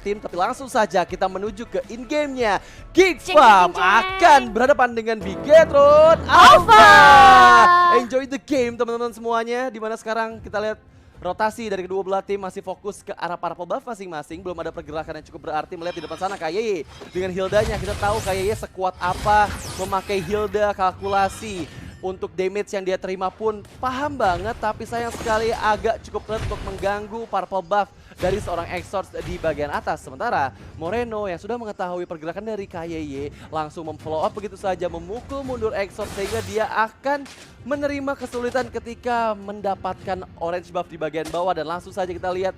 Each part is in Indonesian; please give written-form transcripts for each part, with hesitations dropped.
tim, tapi langsung saja kita menuju ke in-game-nya. Geek Farm akan berhadapan dengan Bigetron Alpha. Enjoy the game teman-teman semuanya. Dimana sekarang kita lihat rotasi dari kedua belah tim masih fokus ke arah purple buff masing-masing. Belum ada pergerakan yang cukup berarti. Melihat di depan sana KYY dengan Hildanya. Kita tahu KYY sekuat apa memakai Hilda, kalkulasi untuk damage yang dia terima pun paham banget. Tapi sayang sekali agak cukup berat untuk mengganggu purple buff dari seorang Exorc di bagian atas. Sementara Moreno yang sudah mengetahui pergerakan dari KYY langsung memfollow up begitu saja, memukul mundur Exorc sehingga dia akan menerima kesulitan ketika mendapatkan orange buff di bagian bawah. Dan langsung saja kita lihat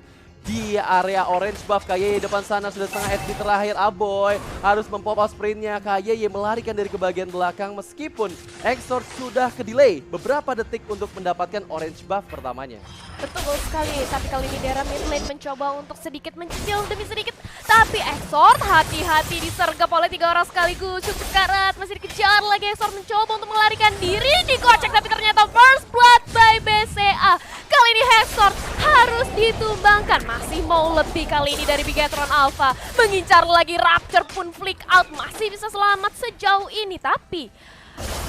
di area orange buff KYY depan sana sudah setengah HP terakhir. Aboy harus mempop up sprintnya. KYY melarikan dari ke bagian belakang meskipun Exorc sudah ke delay beberapa detik untuk mendapatkan orange buff pertamanya. Betul sekali, tapi kali ini Dara mid lane mencoba untuk sedikit mencicil demi sedikit. Tapi Exorc hati-hati disergap oleh 3 orang sekaligus. Cukup karat, masih dikejar lagi. Exorc mencoba untuk melarikan diri, dikocek tapi ternyata first blood by BCA. Kali ini Exorc harus ditumbangkan. Masih mau lebih kali ini dari Bigetron Alpha. Mengincar lagi, Rapture pun flick out. Masih bisa selamat sejauh ini, tapi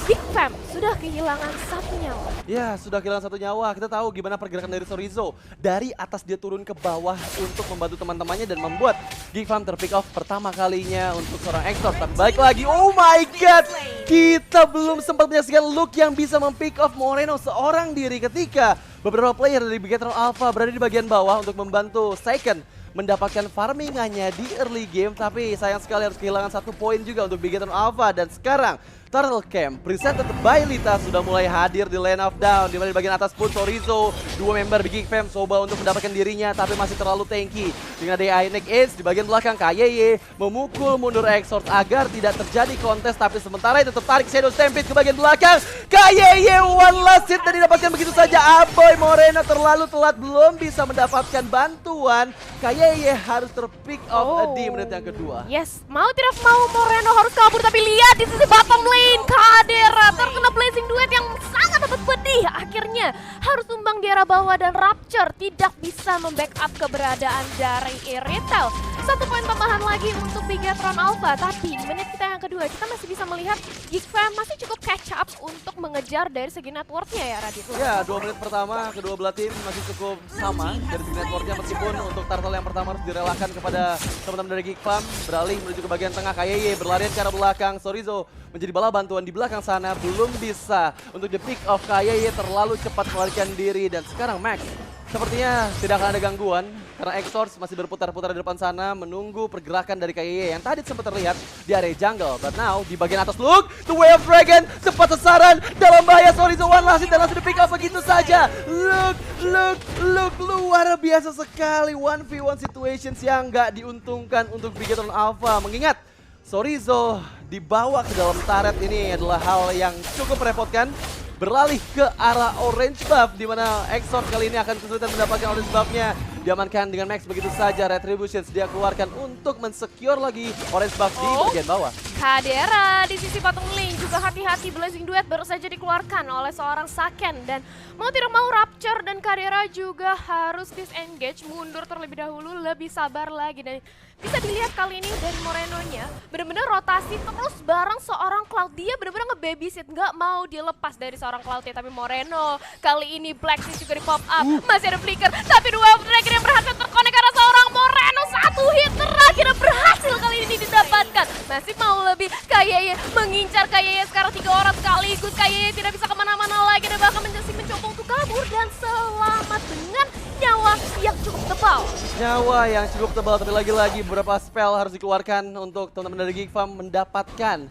Geek Fam sudah kehilangan 1 nyawa. Ya, sudah kehilangan 1 nyawa. Kita tahu gimana pergerakan dari Chorizo. Dari atas dia turun ke bawah untuk membantu teman-temannya dan membuat Geek Fam terpick off pertama kalinya untuk seorang Exorc. Tapi balik lagi, oh my god! Kita belum sempat menyaksikan look yang bisa mempick off Moreno seorang diri ketika beberapa player dari Bigetron Alpha berada di bagian bawah untuk membantu Second mendapatkan farmingannya di early game. Tapi sayang sekali harus kehilangan 1 poin juga untuk Bigetron Alpha. Dan sekarang Turtle Camp presented by Lita sudah mulai hadir di lane of down. Dimana di bagian atas pun Chorizo, 2 member Geek Fam coba untuk mendapatkan dirinya tapi masih terlalu tanky. Dengan ada Ionic Edge di bagian belakang, KYY memukul mundur Exorc agar tidak terjadi kontes. Tapi sementara itu tertarik Shadow Stampede ke bagian belakang. KYY one last hit dan didapatkan begitu saja. Aboy Moreno terlalu telat, belum bisa mendapatkan bantuan. KYY harus terpick off di menit yang kedua. Yes, mau tidak mau Moreno harus kabur, tapi lihat di sisi bottom lane Kadera terkena blazing duet yang sangat dapat pedih. Akhirnya harus tumbang di arah bawah dan Rapture tidak bisa membackup keberadaan dari Irithel. 1 poin tambahan lagi untuk Bigetron Alpha. Tapi di menit kita yang kedua kita masih bisa melihat Geek Fam masih cukup catch up untuk mengejar dari segi networknya ya Radit. Ya, 2 menit pertama kedua belah tim masih cukup sama dari segi networknya, meskipun untuk turtle yang pertama harus direlakan kepada teman-teman dari Geek Fam. Beralih menuju ke bagian tengah, KYY berlarian ke arah belakang. Chorizo menjadi bala bantuan di belakang sana, belum bisa untuk di pick off. KYY terlalu cepat melarikan diri dan sekarang Max sepertinya tidak akan ada gangguan karena Exorc masih berputar-putar di depan sana menunggu pergerakan dari KYY yang tadi sempat terlihat di area jungle. But now di bagian atas, look, the way of dragon tepat sasaran dalam bahaya. Chorizo one last hit dan langsung di pick off begitu saja. Look, luar biasa sekali 1v1 situations yang nggak diuntungkan untuk Bigetron Alpha. Mengingat Chorizo dibawa ke dalam turret ini adalah hal yang cukup merepotkan. Beralih ke arah orange buff, di mana Exorc kali ini akan kesulitan mendapatkan orange buff-nya. Diamankan dengan Max begitu saja. Retributions dia keluarkan untuk mensecure lagi orange buff di bagian bawah. Kadera di sisi bottom lane juga hati-hati, blazing duet baru saja dikeluarkan oleh seorang Saken. Dan mau tidak mau Rapture dan Kadera juga harus disengage, mundur terlebih dahulu, lebih sabar lagi. Dan bisa dilihat kali ini dari Moreno-nya benar-benar rotasi terus bareng seorang Cloud. Dia benar-benar nge-babysit, nggak mau dilepas dari seorang Cloud-nya. Tapi Moreno kali ini Blacksmith juga di pop up, masih ada flicker. Tapi 2 terakhir yang berhasil terkonek karena seorang Moreno. 1 hit terakhir berhasil kali ini didapatkan. Masih mau lebih, KYY mengincar. KYY sekarang 3 orang sekaligus. KYY tidak bisa kemana-mana lagi dan bahkan mencoba untuk kabur dan selamat dengan nyawa yang cukup tebal. Nyawa yang cukup tebal, tapi lagi-lagi beberapa spell harus dikeluarkan untuk teman-teman dari Geek Fam mendapatkan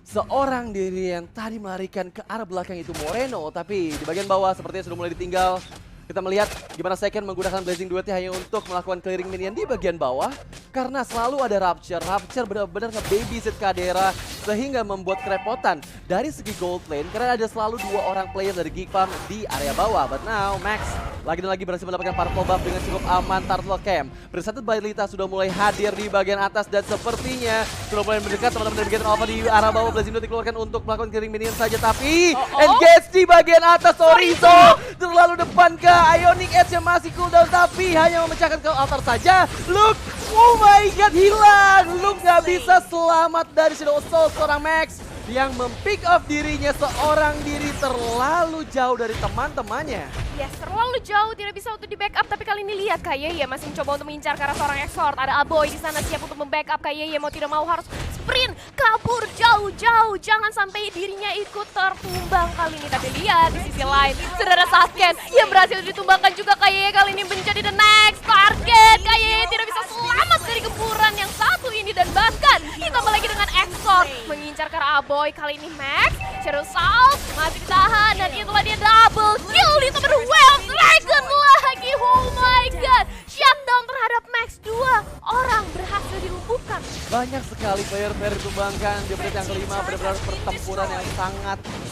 seorang diri yang tadi melarikan ke arah belakang itu Moreno. Tapi di bagian bawah sepertinya sudah mulai ditinggal. Kita melihat gimana Second menggunakan blazing duetnya hanya untuk melakukan clearing minion di bagian bawah. Karena selalu ada Rapture. Rapture benar-benar nge-babysit Kadera sehingga membuat kerepotan dari segi gold lane. Karena ada selalu 2 orang player dari Geek Fam di area bawah. But now Max lagi dan lagi berhasil mendapatkan purple buff dengan cukup aman. Turtle Camp presented by Lita sudah mulai hadir di bagian atas. Dan sepertinya sudah mulai mendekat teman-teman dari Bigetron Alpha di arah bawah. Blazing duet dikeluarkan untuk melakukan clearing minion saja. Tapi engage di bagian atas. Chorizo terlalu depan ke Ionic Edge yang masih cooldown, tapi hanya memecahkan ke altar saja. Look, oh my lihat hilang. Luke nggak bisa selamat dari Shadow Soul seorang Max yang mempick off dirinya seorang diri terlalu jauh dari teman-temannya. Yes, terlalu jauh, tidak bisa untuk di backup. Tapi kali ini lihat Kak Yeye masih mencoba untuk mengincar ke arah seorang Exort. Ada Aboy di sana siap untuk membackup. Kak Yeye mau tidak mau harus sprint, kabur jauh-jauh. Jangan sampai dirinya ikut tertumbang kali ini. Tapi lihat di sisi lain, sudah ada Saken yang berhasil ditumbangkan juga. Kak Yeye kali ini menjadi the next target. Kak Yeye tidak bisa selamat dari gempuran yang satu ini. Dan bahkan ditambah lagi dengan Exort mengincar ke arah Aboy. Kali ini Max, Shadow Soul masih ditahan. Dan itulah dia double kill ditambah Well Dragon lagi. Oh my god, shutdown terhadap Max. 2 orang berhasil dilumpuhkan. Banyak sekali player-player ditumbangkan di menit yang kelima. Benar-benar pertempuran yang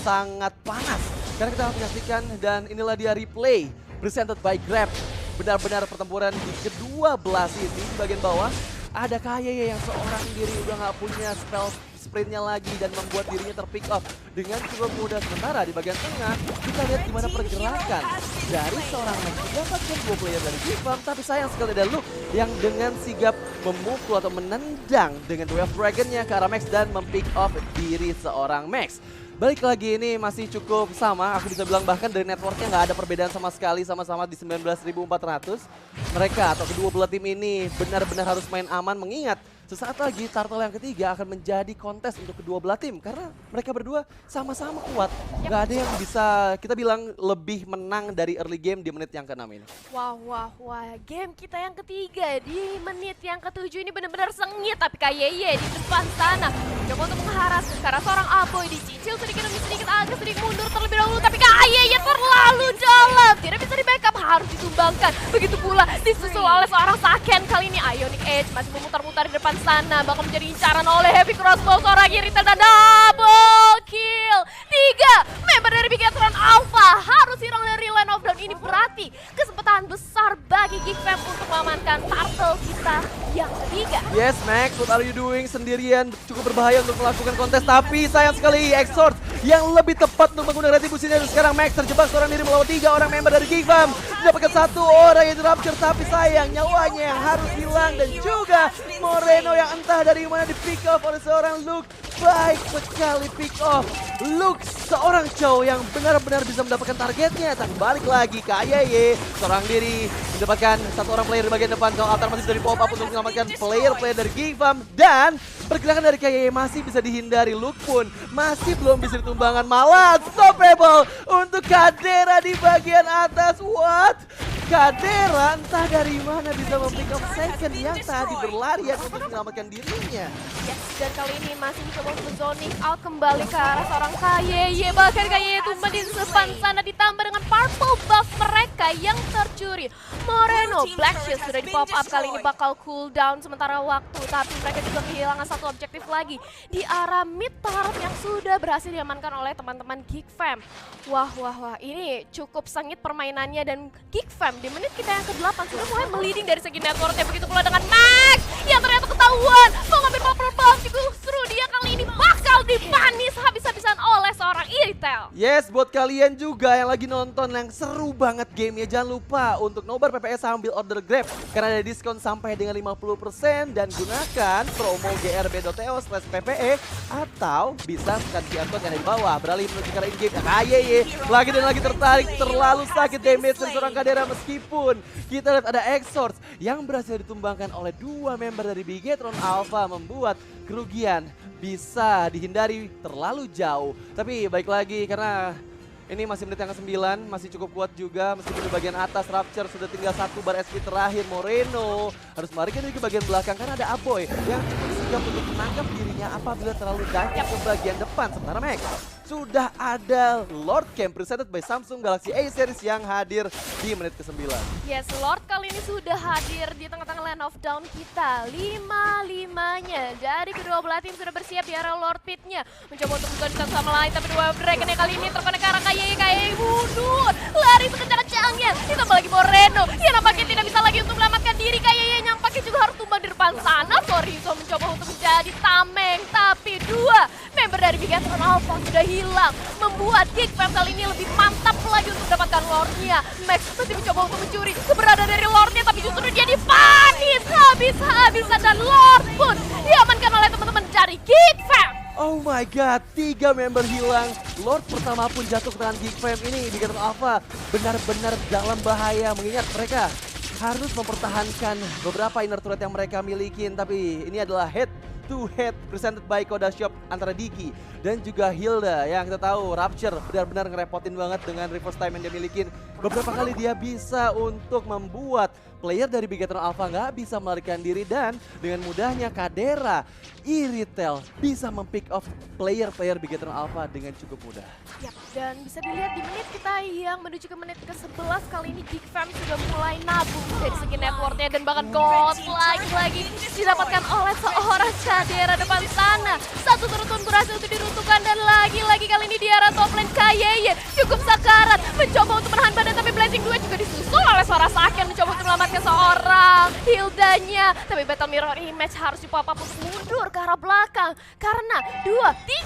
sangat panas. Karena kita akan menyaksikan dan inilah dia replay presented by Grab. Benar-benar pertempuran di kedua belah sini. Di bagian bawah ada Kayeye yang seorang diri udah nggak punya spell sprintnya lagi dan membuat dirinya terpick off dengan cukup mudah. Sementara di bagian tengah kita lihat gimana pergerakan dari seorang Max mendapatkan 2 player dari Gifam, tapi sayang sekali ada Luke yang dengan sigap memukul atau menendang dengan Wave Dragon-nya ke arah Max dan mempick off diri seorang Max. Balik lagi ini masih cukup sama, aku bisa bilang bahkan dari networknya nggak ada perbedaan sama sekali, sama-sama di 19.400. Mereka atau kedua belah tim ini benar-benar harus main aman, mengingat sesaat lagi turtle yang ketiga akan menjadi kontes untuk kedua belah tim karena mereka berdua sama-sama kuat. Nggak ada yang bisa kita bilang lebih menang dari early game di menit yang ke-6 ini. Wah, game kita yang ketiga di menit yang ke-7 ini benar-benar sengit. Tapi Kayeye di depan sana coba untuk mengharas karena seorang Aboy dicicil sedikit demi sedikit, agak sedikit mundur terlebih dahulu. Tapi Kayeye terlalu dalam, tidak bisa di backup, harus ditumbangkan. Begitu pula disusul oleh seorang Saken. Kali ini Ionic Edge masih memutar-mutar di depan sana, bakal menjadi incaran oleh Heavy Crossbow seorang Irithel dan double kill. 3 member dari Bigetron Alpha harus hilang dari line of down. Ini berarti kesempatan besar bagi Geekfam untuk mengamankan turtle kita yang ketiga. Yes Max, what are you doing sendirian? Cukup berbahaya untuk melakukan kontes, tapi sayang sekali Exort yang lebih tepat untuk menggunakan retribusinya. Dan sekarang Max terjebak seorang diri melawan 3 orang member dari Geekfam. Dapatkan 1 orang yang Rapture, tapi sayang nyawanya yang harus hilang. Dan juga Moreno yang entah dari mana di pick off oleh seorang Luke. Baik sekali pick off Luke, seorang cowok yang benar-benar bisa mendapatkan targetnya. Dan balik lagi ke Kayeye, seorang diri mendapatkan 1 orang player di bagian depan. Kalau Altar masih dari pop up untuk menyelamatkan player-player dari Gifam. Dan pergerakan dari Kayeye masih bisa dihindari. Luke pun masih belum bisa ditumbangkan, malah stoppable untuk Kadera di bagian atas. What? Kadera entah dari mana bisa mempick up second yang tadi berlarian untuk menyelamatkan dirinya. Yes, dan kali ini masih mencoba untuk zoning out kembali ke arah seorang Kayeye. Bahkan Kayeye tumbang di depan sana ditambah dengan purple buff mereka yang tercuri. Moreno, Black Shield sudah di pop up, kali ini bakal cooldown sementara waktu. Tapi mereka juga kehilangan 1 objektif lagi di arah mid turret yang sudah berhasil diamankan oleh teman-teman Geekfam. Wah, ini cukup sengit permainannya dan Geekfam di menit kita yang ke-8 sudah mulai meliding dari segi networknya. Begitu pula dengan Max yang ternyata ketahuan mau ngambil purple buff, justru dia kali ini bakal dipanis habis-habisan oleh seorang Irithel. Yes, buat kalian juga yang lagi nonton yang seru banget gamenya, jangan lupa untuk nobar PPS sambil order Grab karena ada diskon sampai dengan 50% dan gunakan promo grb.to/ppe atau bisa scan QR code yang ada di bawah. Beralih menuju ke arah in-game, Kayeye lagi dan lagi tertarik, terlalu sakit damage dari seorang Kadera. Meskipun kita lihat ada Exort yang berhasil ditumbangkan oleh 2 member dari Bigetron Alpha, membuat kerugian bisa dihindari terlalu jauh. Tapi baik lagi karena ini masih menit yang ke-9, masih cukup kuat juga meskipun di bagian atas Rapture sudah tinggal 1 bar SP terakhir. Moreno harus melarikan diri ke bagian belakang karena ada Aboy yang cukup sigap untuk menangkap dirinya apabila terlalu dive ke bagian depan. Sementara Max sudah ada Lord Camp presented by Samsung Galaxy A series yang hadir di menit ke-9. Yes, Lord kali ini sudah hadir di tengah-tengah line of down kita. 5-5-nya dari kedua belah tim sudah bersiap di arah Lord Pit-nya. Mencoba untuk buka di satu sama lain, tapi dua Dragon yang kali ini terkonek ke arah Kayeye mundur. Lari sekencang-kencangnya. Ditambah lagi Moreno yang nampaknya tidak bisa lagi untuk menyelamatkan diri. Kayeye nampaknya juga harus tumbang di depan sana. Sorry, mencoba untuk menjadi tameng, tapi 2 member dari Bigetron Alpha sudah hilang, membuat Geekfam kali ini lebih mantap lagi untuk mendapatkan Lord-nya. Max masih mencoba untuk mencuri keberadaan dari Lord-nya, tapi justru dia dipanis habis-habisan dan Lord pun diamankan oleh teman-teman dari Geek Fam. Oh my god, 3 member hilang. Lord pertama pun jatuh ke tangan Geek Fam ini. Bigetron Alpha benar-benar dalam bahaya. Mengingat mereka harus mempertahankan beberapa inner turret yang mereka milikin. Tapi ini adalah head to head presented by Koda Shop antara Diki dan juga Hilda. Yang kita tahu Rapture benar-benar ngerepotin banget dengan reverse time yang dia milikin. Beberapa kali dia bisa untuk membuat player dari Bigetron Alpha nggak bisa melarikan diri, dan dengan mudahnya Kadera, Iritel bisa mempick off player-player Bigetron Alpha dengan cukup mudah. Yap, dan bisa dilihat di menit kita yang menuju ke menit ke-11 kali ini Geek Fam sudah mulai nabung dari segi networknya, dan bahkan gold lagi didapatkan oleh seorang Kadera depan sana. Satu turun berhasil untuk diruntuhkan, dan lagi-lagi kali ini di arah top lane Kayeye cukup sakarat mencoba untuk menahan badan, tapi Blazing 2 juga disusul oleh seorang Saken mencoba untuk menyelamatkan seorang Hildanya. Tapi Battle Mirror Image harus dipop up untuk mundur ke arah belakang karena 2,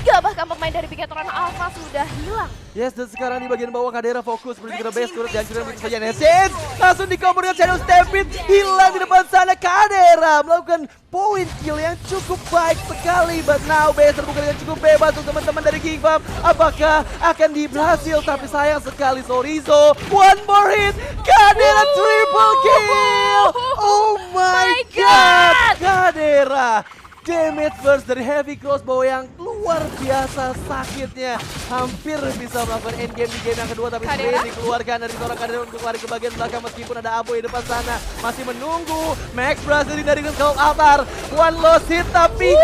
3 bahkan pemain dari Bigetron Alpha sudah hilang. Yes, dan sekarang di bagian bawah Kadera fokus menuju ke base turret, dan sudah begitu saja Nesin langsung dikombor dengan Shadow Stampede, hilang di depan sana. Kadera melakukan point kill yang cukup baik sekali, but now base terbuka dengan cukup bebas untuk teman-teman dari Geek Fam. Apakah akan berhasil? Tapi sayang sekali Sorizo, one more hit, Kadera triple kill. Oh my god, Kadera damage burst dari heavy crossbow yang luar biasa sakitnya. Hampir bisa melakukan endgame di game yang kedua, tapi Kadera dikeluarkan dari seorang Kadera untuk lari ke bagian belakang meskipun ada Abo di depan sana. Masih menunggu Max berhasil dari Skull Altar. One lost hit, tapi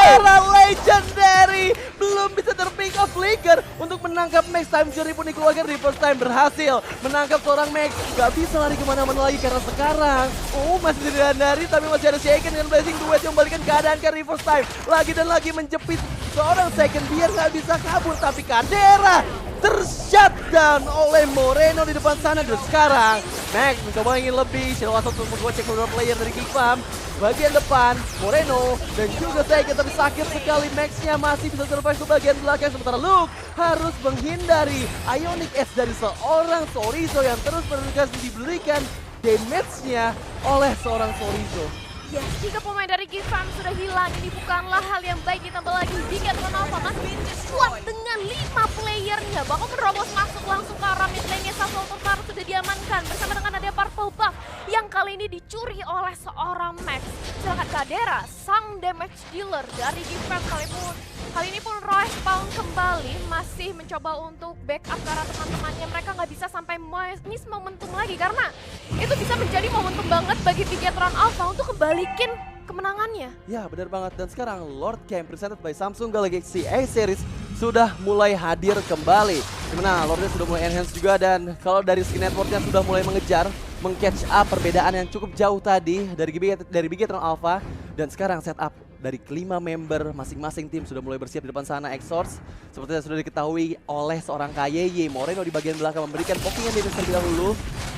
era legendary belum bisa terpick off Flicker untuk menangkap Max. Time Fury pun dikeluarkan, reverse time berhasil menangkap seorang Max. Gak bisa lari kemana-mana lagi karena sekarang masih dihindari, tapi masih ada Shaken dengan Blazing Duet yang membalikan keadaan ke reverse time. Lagi dan lagi menjepit seorang Second biar nggak bisa kabur, tapi Kadera tershutdown oleh Moreno di depan sana. Dan sekarang Max mencoba ingin lebih, Shadow Assault untuk menggocek beberapa player dari Geek Fam. Bagian depan Moreno dan juga Second, tapi sakit sekali. Max-nya masih bisa survive ke bagian belakang, sementara Luke harus menghindari Ionic Edge dari seorang Sorizo yang terus-menerus diberikan damage-nya oleh seorang Sorizo. Ya, jika pemain dari Geek Fam sudah hilang, ini bukanlah hal yang baik. Ditambah lagi Bigetron Alpha masih kuat dengan 5 playernya. Bahkan menerobos masuk langsung ke arah mid lane-nya. Satu Ultimate sudah diamankan bersama dengan ada Purple Buff yang kali ini dicuri oleh seorang Max. Sedangkan Kadera, sang damage dealer dari Geek Fam kali ini pun respawn kembali, masih mencoba untuk backup ke arah teman-temannya. Mereka nggak bisa sampai miss momentum lagi karena itu bisa menjadi momentum banget bagi Bigetron Alpha untuk kembalikan kemenangannya. Ya, benar banget. Dan sekarang Lord Camp presented by Samsung Galaxy A Series sudah mulai hadir kembali. Dimana Lordnya sudah mulai enhance juga, dan kalau dari skin networknya sudah mulai mengejar, meng-catch up perbedaan yang cukup jauh tadi dari Bigetron Alpha. Dan sekarang setup dari kelima member masing-masing tim sudah mulai bersiap di depan sana. Exorts seperti yang sudah diketahui oleh seorang Kayeye. Moreno di bagian belakang memberikan poking yang terlebih dahulu.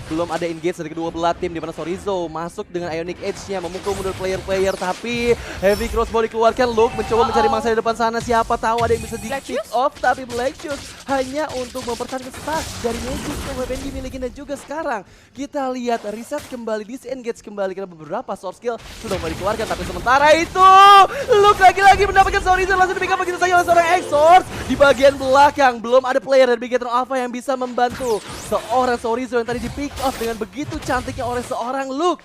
Belum ada engage dari kedua belah tim, di mana Sorizo masuk dengan Ionic Edge-nya memukul mundur player-player, tapi heavy crossbow dikeluarkan. Luke mencoba mencari mangsa di depan sana, siapa tahu ada yang bisa di-pick off, tapi Black Shoes hanya untuk mempertahankan stack dari Magic yang weapon dimiliki. Dan juga sekarang kita lihat reset kembali, disengage kembali karena beberapa source skill sudah mulai dikeluarkan, tapi sementara itu Luke lagi-lagi mendapatkan Sorizo langsung di-pick up begitu saja oleh seorang Exorts. Di bagian belakang belum ada player dari Bigetron Alpha yang bisa membantu seorang Sorizo yang tadi di-pick off dengan begitu cantiknya oleh seorang Luke.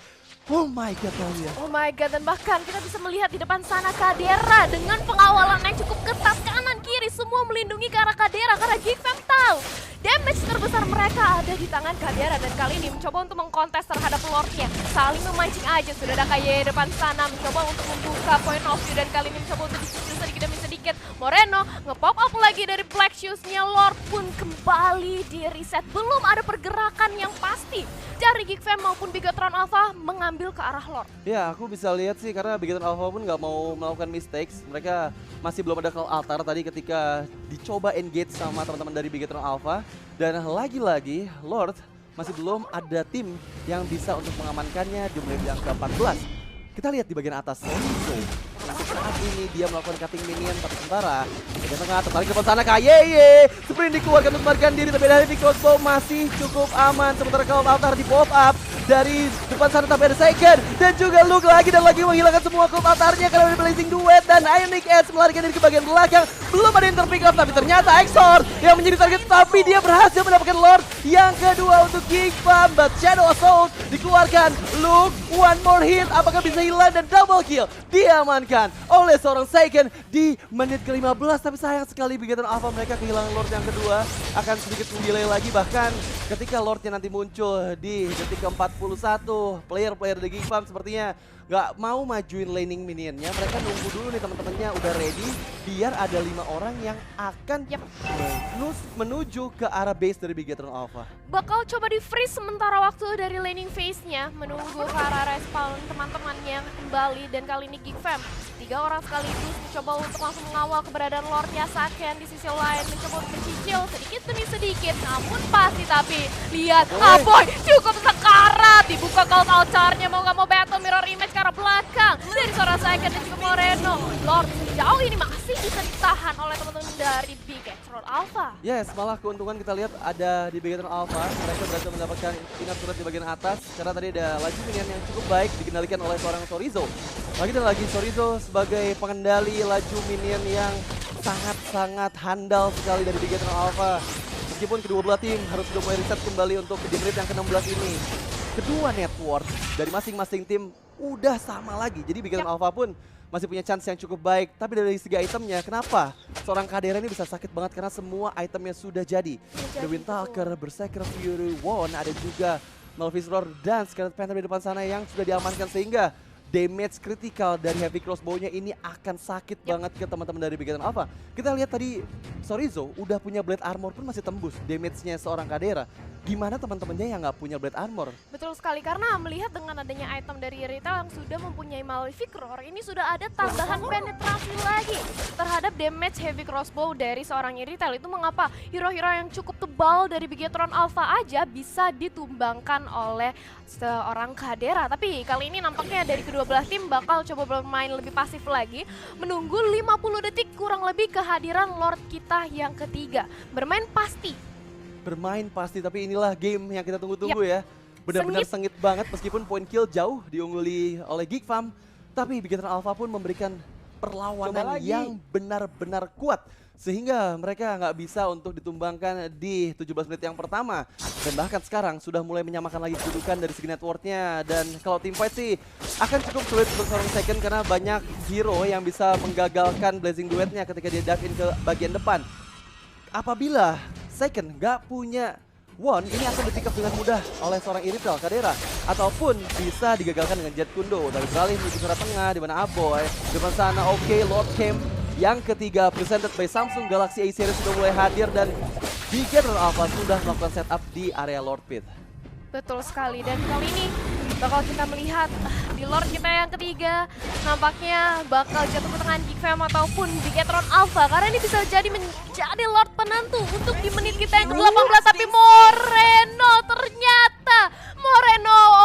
Oh my god kalian. Oh my god, dan bahkan kita bisa melihat di depan sana Kadera dengan pengawalan yang cukup ketat, kanan kiri semua melindungi ke arah Kadera karena Geek Fam tahu damage terbesar mereka ada di tangan Kadera, dan kali ini mencoba untuk mengkontes terhadap Lordnya. Saling memancing aja, sudah ada Kaye depan sana mencoba untuk membuka point of view, dan kali ini mencoba untuk disusul sedikit demi sedikit. Moreno nge-pop up lagi dari Black Shoes-nya. Lord pun kembali di reset. Belum ada pergerakan yang pasti dari Geek Fam maupun Bigetron Alpha mengambil ke arah Lord. Ya, aku bisa lihat sih karena Bigetron Alpha pun nggak mau melakukan mistakes. Mereka masih belum ada call altar tadi ketika dicoba engage sama teman-teman dari Bigetron Alpha. Dan lagi-lagi Lord masih belum ada tim yang bisa untuk mengamankannya di menit yang ke-14. Kita lihat di bagian atas Sorizo. Saat ini dia melakukan cutting minion, tapi sementara bagian tengah tertarik ke sana Kayeye. Sprint dikeluarkan untuk melarikan diri, tapi dari crossbow masih cukup aman. Sementara kalau altar di pop up dari depan sana, tapi ada Saiken dan juga Luke lagi dan lagi menghilangkan semua klub altarnya karena ada Blazing Duet dan Ionic Edge melarikan diri ke bagian belakang. Belum ada yang terpick up, tapi ternyata Exor yang menjadi target, tapi dia berhasil mendapatkan Lord yang kedua untuk Geek Farm. But Shadow Assault dikeluarkan. Luke, one more hit, apakah bisa hilang dan double kill diamankan oleh seorang Saiken di menit ke-15. Tapi sayang sekali Bigetron Alpha mereka kehilangan Lord yang kedua, akan sedikit mendelay lagi. Bahkan ketika Lordnya nanti muncul di detik ke-41, player-player dari Geek Farm sepertinya nggak mau majuin laning minionnya. Mereka nunggu dulu nih teman-temannya udah ready, biar ada 5 orang yang akan menuju ke arah base dari Bigetron Alpha. Bakal coba di freeze sementara waktu dari laning phase-nya, menunggu ke arah respawn teman-temannya kembali. Dan kali ini Geek Fam 3 orang sekaligus mencoba untuk langsung mengawal keberadaan Lordnya. Saken di sisi lain mencoba untuk mencicil sedikit demi sedikit, namun pasti. Tapi lihat, Aboy cukup sekarat, dibuka cold altar-nya, mau nggak mau battle mirror image ke arah belakang dari seorang Saken dan juga Moreno. Lord sejauh ini masih bisa ditahan oleh teman-teman dari Bigetron Alpha. Yes, malah keuntungan kita lihat ada di Bigetron Alpha. Mereka berhasil mendapatkan ingat surat di bagian atas karena tadi ada laju minion yang cukup baik dikendalikan oleh seorang Chorizo. Lagi dan lagi Chorizo sebagai pengendali laju minion yang sangat-sangat handal sekali dari Bigetron Alpha. Meskipun kedua belah tim harus sudah mulai reset kembali untuk di menit yang ke-16 ini. Kedua network dari masing-masing tim udah sama lagi. Jadi Bigetron Alpha pun masih punya chance yang cukup baik. Tapi dari segi itemnya, kenapa seorang Kadera ini bisa sakit banget? Karena semua itemnya sudah jadi. The Windtalker, Berserker, Fury, Won, ada juga Malphite Roar dan Scarlet Panther di depan sana yang sudah diamankan, sehingga damage kritikal dari heavy crossbow-nya ini akan sakit banget ke teman-teman dari Bigetron Alpha. Kita lihat tadi Chorizo udah punya blade armor pun masih tembus damage-nya seorang Kadera. Gimana teman-temannya yang nggak punya blade armor? Betul sekali, karena melihat dengan adanya item dari Retail yang sudah mempunyai Malefic Roar, ini sudah ada tambahan penetrasi lagi terhadap damage heavy crossbow dari seorang Retail. Itu mengapa hero-hero yang cukup tebal dari Bigetron Alpha aja bisa ditumbangkan oleh seorang Kadera. Tapi kali ini nampaknya dari kedua belah tim bakal coba bermain lebih pasif lagi, menunggu 50 detik kurang lebih kehadiran Lord kita yang ketiga. Bermain pasti, tapi inilah game yang kita tunggu-tunggu ya. Benar-benar sengit banget meskipun point kill jauh diungguli oleh Geek Farm, tapi Bigetron Alpha pun memberikan perlawanan yang benar-benar kuat. Sehingga mereka nggak bisa untuk ditumbangkan di 17 menit yang pertama. Dan bahkan sekarang sudah mulai menyamakan lagi kedudukan dari segi networknya. Dan kalau team fight sih akan cukup sulit untuk seorang Saiken karena banyak hero yang bisa menggagalkan Blazing Duet-nya ketika dia dive in ke bagian depan. Apabila Saiken nggak punya Won, ini akan di pick up dengan mudah oleh seorang Irithel Kadera, ataupun bisa digagalkan dengan Jet Kundo dari beralih menuju ke arah tengah di mana Aboy di depan sana. Oke, Lord Camp yang ketiga presented by Samsung Galaxy A series sudah mulai hadir dan Bigetron Alpha sudah melakukan setup di area Lord Pit. Betul sekali, dan kali ini bakal kita melihat di Lord kita yang ketiga nampaknya bakal jatuh ke tangan Geek Fam ataupun Bigetron Alpha, karena ini bisa jadi menjadi Lord penentu untuk di menit kita yang ke-18. Tapi Moreno, ternyata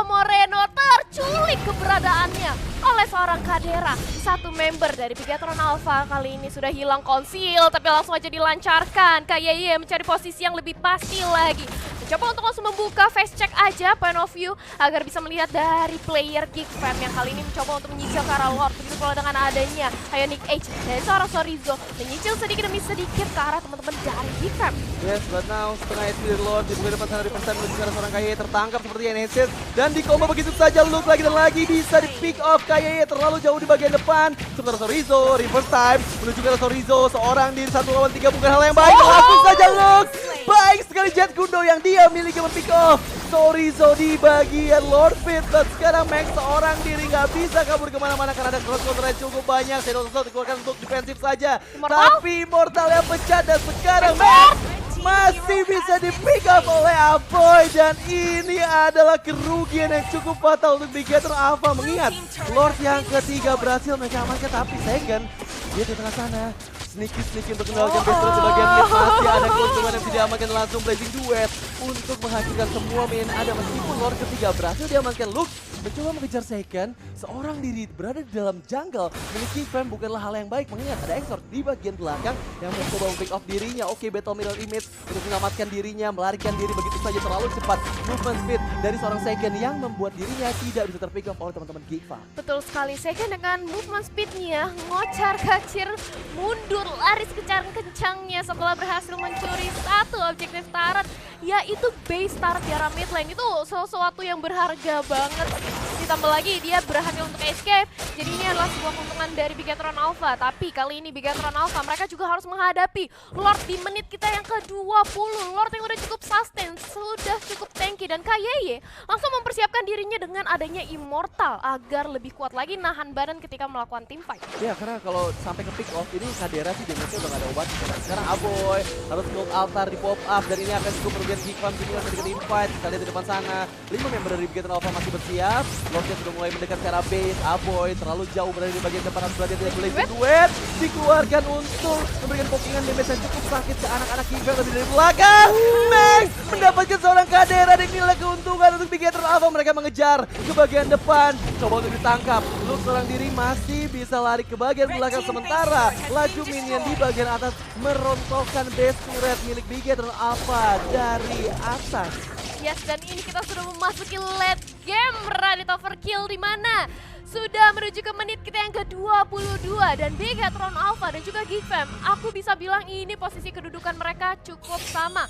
Moreno terculik keberadaannya oleh seorang Kadera. Satu member dari Bigetron Alpha kali ini sudah hilang konsil, tapi langsung aja dilancarkan. KYY mencari posisi yang lebih pasti lagi. Coba untuk langsung membuka face check aja point of view agar bisa melihat dari player Geek Fam yang kali ini mencoba untuk menyicil ke arah Lord. Begitu pula dengan adanya Ionic Edge dari seorang Chorizo menyicil sedikit demi sedikit ke arah teman-teman dari Geek Fam. Yes, but now setengah HP dari Lord di depan sana, reverse time menuju ke arah seorang KYY, tertangkap seperti yang headset dan di combo begitu saja. Luke lagi dan lagi bisa di pick off. KYY terlalu jauh di bagian depan. Sementara Chorizo reverse time menuju ke arah Chorizo, seorang di 1 lawan 3 bukan hal yang baik. Langsung saja Luke, baik sekali Jet Kundo yang dia miliki pick off Chorizo di bagian Lord Pit. Dan sekarang Max seorang diri nggak bisa kabur kemana-mana karena ada cross counter yang cukup banyak. Shadow Assault dikeluarkan untuk defensif saja, tapi Immortal yang pecah dan sekarang Max masih bisa di pick up oleh Aboy. Dan ini adalah kerugian yang cukup fatal untuk Bigetron Alpha, mengingat Lord yang ketiga berhasil mereka amankan, tapi Saiken dia di tengah sana sneaky untuk mengendalikan Bestro di bagian mid. Masih ada keuntungan yang tidak diamankan, langsung Blazing Duet untuk menghancurkan semua main ada. Meskipun Lord ketiga berhasil diamankan Luke, mencoba mengejar second, seorang diri berada di dalam jungle milik Geekfam bukanlah hal yang baik, mengingat ada Exort di bagian belakang yang mencoba pick off dirinya. Oke, battle mirror image untuk menyelamatkan dirinya, melarikan diri begitu saja terlalu cepat. Movement speed dari seorang second yang membuat dirinya tidak bisa terpick off oleh teman-teman Geekfam. Betul sekali, second dengan movement speednya ngocar kacir mundur lari sekencang-kencangnya setelah berhasil mencuri satu objektif turret, yaitu base turret di arah mid lane. Itu sesuatu yang berharga banget. Ditambah lagi dia berhasil untuk escape, jadi ini adalah sebuah keuntungan dari Bigetron Alpha. Tapi kali ini Bigetron Alpha mereka juga harus menghadapi Lord di menit kita yang ke-20. Lord yang udah cukup sustain, sudah cukup tanky, dan KYY langsung mempersiapkan dirinya dengan adanya Immortal agar lebih kuat lagi nahan badan ketika melakukan team fight. Ya, karena kalau sampai ke pick off ini Kadera sih damage-nya udah gak ada obat. Sekarang Aboy harus gold altar di pop up, dan ini akan cukup merugikan Geekfam juga ketika invite. Kita lihat di depan sana 5 member dari Bigetron Alpha masih bersiap. Lordnya sudah mulai mendekat ke arah base. Aboy terlalu jauh berada di bagian depan, harus berhati-hati dengan Blazing Duet dikeluarkan untuk memberikan pokingan damage yang cukup sakit ke anak-anak Geekfam. Lebih dari belakang Max mendapatkan seorang Kadera, dan inilah keuntungan untuk Bigetron Alpha. Mereka mengejar ke bagian depan, coba untuk ditangkap. Luke seorang diri masih bisa lari ke bagian belakang, sementara laju minion di bagian atas merontokkan base turret milik Bigetron Alpha dari atas. Yes, dan ini kita sudah memasuki late game Radit Overkill, di mana sudah menuju ke menit kita yang ke-22, dan Bigetron Alpha dan juga Geekfam, aku bisa bilang ini posisi kedudukan mereka cukup sama.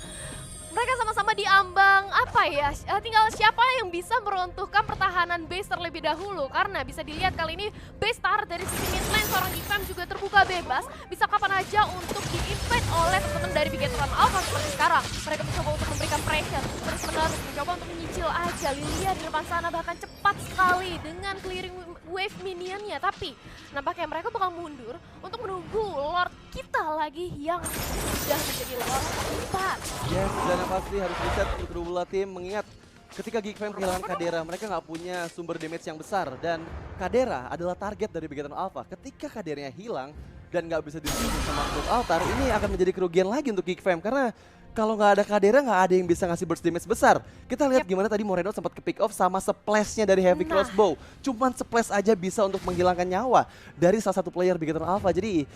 Mereka sama-sama diambang tinggal siapa yang bisa meruntuhkan pertahanan base terlebih dahulu, karena bisa dilihat kali ini base turret dari sisi mid lane seorang Geekfam juga terbuka bebas, bisa kapan aja untuk di-invade oleh teman-teman dari Bigetron Alpha seperti sekarang. Mereka mencoba untuk memberikan pressure terus-menerus, mencoba untuk menyicil aja Lilia di depan sana, bahkan cepat sekali dengan clearing wave minionnya, tapi nampaknya mereka bakal mundur untuk menunggu Lord kita lagi yang sudah menjadi Lord 4. Yes, dan yang pasti harus reset untuk kedua belah tim, mengingat ketika Geekfam kehilangan Kadera, mereka nggak punya sumber damage yang besar, dan Kadera adalah target dari Bigetron Alpha. Ketika Kaderanya hilang dan nggak bisa disusun sama Gold Altar, ini akan menjadi kerugian lagi untuk Geekfam, karena kalau nggak ada Kadera, nggak ada yang bisa ngasih burst damage besar. Kita lihat gimana tadi Moreno sempat ke pick off sama splash-nya dari Heavy Crossbow. Cuman splash aja bisa untuk menghilangkan nyawa dari salah satu player Bigetron Alpha. Jadi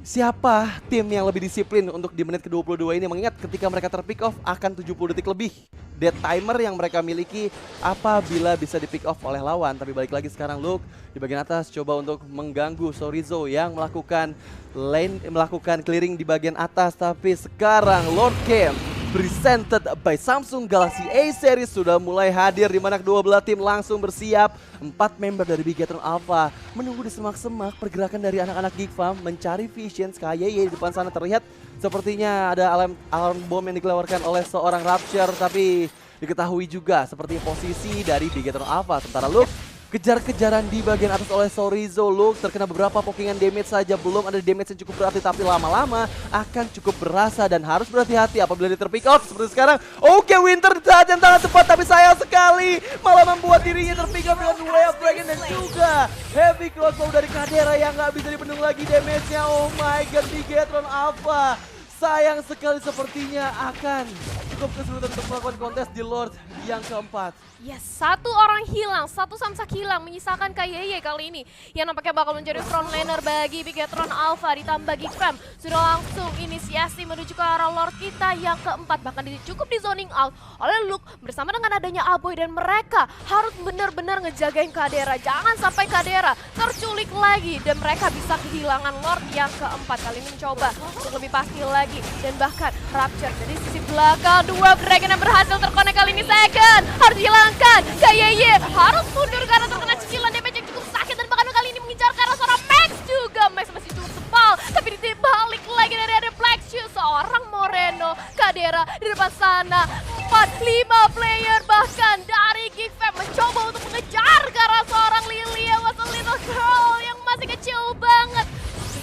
siapa tim yang lebih disiplin untuk di menit ke-22 ini, mengingat ketika mereka terpick off akan 70 detik lebih dead timer yang mereka miliki apabila bisa di pick off oleh lawan. Tapi balik lagi sekarang Luke di bagian atas coba untuk mengganggu Sorizo yang melakukan clearing di bagian atas. Tapi sekarang Lord Camp presented by Samsung Galaxy A Series sudah mulai hadir, di mana kedua belah tim langsung bersiap. 4 member dari Bigetron Alpha menunggu di semak-semak pergerakan dari anak-anak Geekfam mencari Vision. KYY di depan sana terlihat sepertinya ada alarm bom yang dikeluarkan oleh seorang Rapture, tapi diketahui juga seperti posisi dari Bigetron Alpha. Sementara Luke kejar-kejaran di bagian atas oleh Sorizo. Luke terkena beberapa pokingan damage saja, belum ada damage yang cukup berarti, tapi lama-lama akan cukup berasa dan harus berhati-hati apabila dia terpick off seperti sekarang. Oke, Winter di saat yang sangat tepat, tapi sayang sekali malah membuat dirinya terpick off dengan Wave Dragon dan juga Heavy Crossbow dari Kadera yang nggak bisa dibendung lagi damage-nya. Oh my god, Bigetron Alpha sayang sekali sepertinya akan cukup kesulitan untuk melakukan kontes di Lord yang keempat. Yes, satu orang hilang, satu samsak hilang, menyisakan KYY kali ini yang nampaknya bakal menjadi frontlaner bagi Bigetron Alpha. Ditambah Geekfam sudah langsung inisiasi menuju ke arah Lord kita yang keempat, bahkan cukup di zoning out oleh Luke bersama dengan adanya Aboy, dan mereka harus benar-benar ngejagain Kadera, jangan sampai Kadera terculik lagi dan mereka bisa kehilangan Lord yang keempat. Kali ini mencoba untuk lebih pasti lagi, dan bahkan Rapture dari sisi belakang, 2 Dragon yang berhasil terkonek kali ini second harus hilang. KYY harus mundur karena terkena cicilan damage yang cukup sakit, dan bahkan kali ini mengincar ke arah seorang Max juga. Max masih cukup tebal, tapi dibalik lagi dari ada Black Shoe, seorang Moreno. Kadera di depan sana, 4-5 player bahkan dari Geekfam mencoba untuk mengejar ke arah seorang Lilia, was a little girl yang masih kecil banget.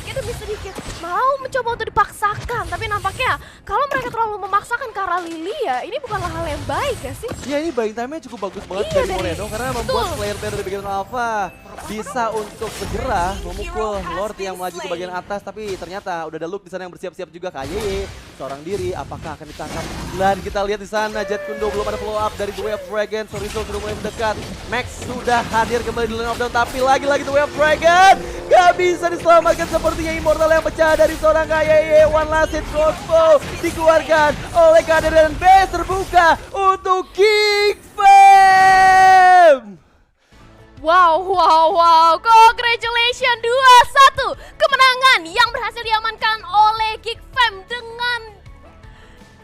Sedikit demi sedikit mau mencoba untuk dipaksakan, tapi nampaknya kalau mereka terlalu memaksakan ke arah Lilia, ini bukanlah hal yang baik ya sih? Ya, ini buying time-nya cukup bagus banget dari Moreno, karena membuat player-player dari Bigetron Alpha bisa untuk segera memukul Lord yang melaju ke bagian atas, tapi ternyata udah ada Luke di sana yang bersiap-siap juga. KYY seorang diri, apakah akan ditangkap? Dan kita lihat di sana Jet Kundo belum ada follow up dari The Way of Dragon. Sorizo sudah mulai mendekat. Max sudah hadir kembali di lane of down, tapi lagi-lagi The Way of Dragon gak bisa diselamatkan, sepertinya Immortal yang pecah dari seorang KYY. One last hit crossbow dikeluarkan oleh Kader dan base terbuka untuk Geek Fam. Wow, congratulations 2-1. Kemenangan yang berhasil diamankan oleh Geek Fam dengan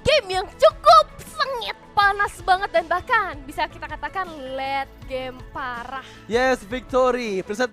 game yang cukup sengit, panas banget, dan bahkan bisa kita katakan late game parah. Yes, victory. Preset